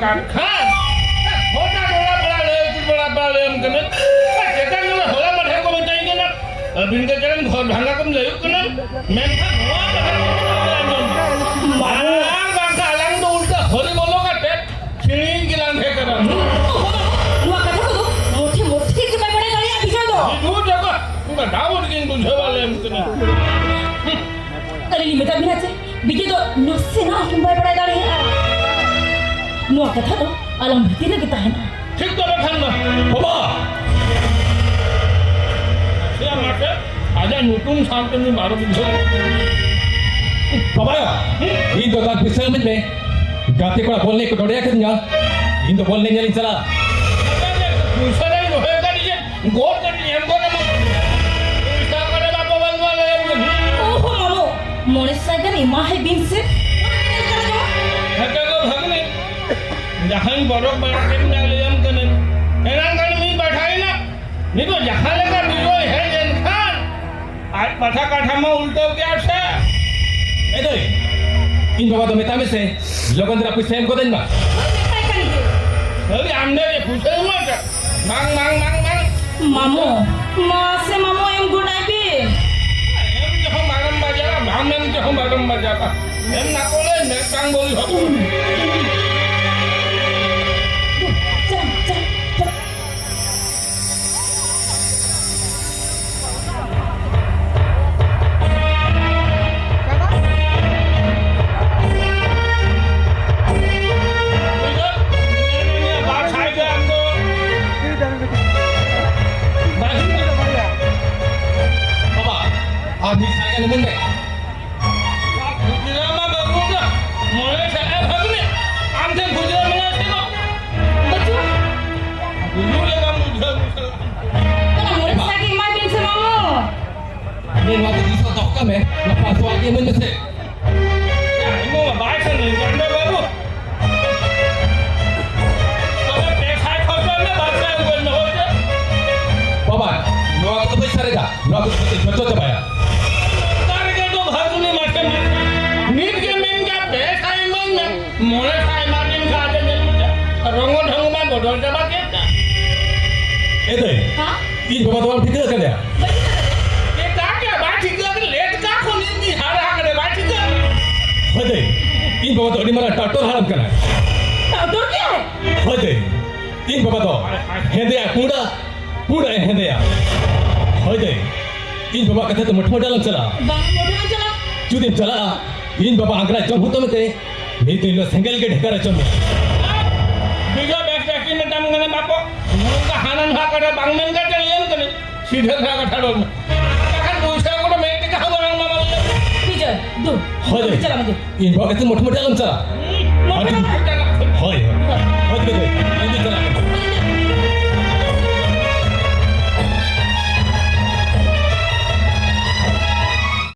kan kan hoda hola bala lem kan cekan na hola madhe ko mentai kan bin ke jalan ghor bhanga kum layuk kan men kan hola bangka alang do ulta hori bolo ka te chini gilan he kan नुआ कथा को मोठे मोठे के बड़े गाड़ी दिखा दो du jago ka daud kin bujhawa lem kan अरे लिमिटा भी नाचे बिके तो नसे ना हम बड़े गाड़ी है नुआ कथा तो अलम भीती लगे ता है ना ठीक तो रखन ना बाबा या माटे आजा नতুन शांतनी मारो बुझो बाबा इन तो तक पिसल में गाते को बोलने को डोड़े कर ना इन तो बोलने नहीं चला दूसरा ही होएगा नहीं गोर कर नहीं हमको ना इसका करे बाबा वाले ओहो मामो मोने साइकल इमा है बिन से हटे को भगने जहां बड़ो बड़ा के ना ले हम कने एनान kan मी बैठाई ना नहीं तो जहां लगा बिलो है जन खान आज पथा काठा में उल्टो क्या से ए दे इन बाबा तो मेता में से लोगन तेरा पैसे हमको देना अरे हमने ये पूछे मत मांग मांग मांग मांग मामो मां से मामो एम गुडाई भी हम जो मालूम बजा हम जो मालूम बजा हम ना बोले मैं सांग बोली हो चल चल चल बात है क्या हमको बाबा आदमी साइकिल में गए गुजरामा बाबूगा मोरे से भगने हमसे गुजरामा ना थे बच्चों गुरु लगा मुझे कना मोरे साइकिल इमा बिन से मामो ये वहाँ तो दूसरा धक्का में ना पास वाले में से इमो बाय से नहीं करना बाबू तो पैसा खर्चा में बात है कोई न होते बाबा लोग तो पैसा रहेगा लोग तो बच्चों से पाया करके तो भगने मारते नीट के में क्या पैसा ही मन मोरे साई मार्टिन खा दे मुझे रंगो ढंग में बदल जाबा के ए दे हां इन बाबा तो ठीक कर दिया ये का क्या बात ठीक है लेट का खोली दी हारा करे बात ठीक है हो दे इन बाबा तो अड़ी मारा टाटर हराम करना है तो क्या है हो दे इन बाबा तो हेंदेया पूरा पूरा हेंदेया हो दे इन बाबा कथे तो मठमोटा लग चला बांग मोटे में चला चुदिन चला इन बाबा आंकड़ा चम होतो में ते नहीं तो इन सिंगल के ढेकर चम बिगा बैक टैक्सी में दम गने बापो मुंगा हानन हा करे बांगमेन का चलियन कने सीधे था का ठाड़ो में तखन दूसरा को में के कहा बरंग मामा विजय दूर हो दे चला मत इन बाबा कथे मठमोटा लग चला मोटे में हो दे इन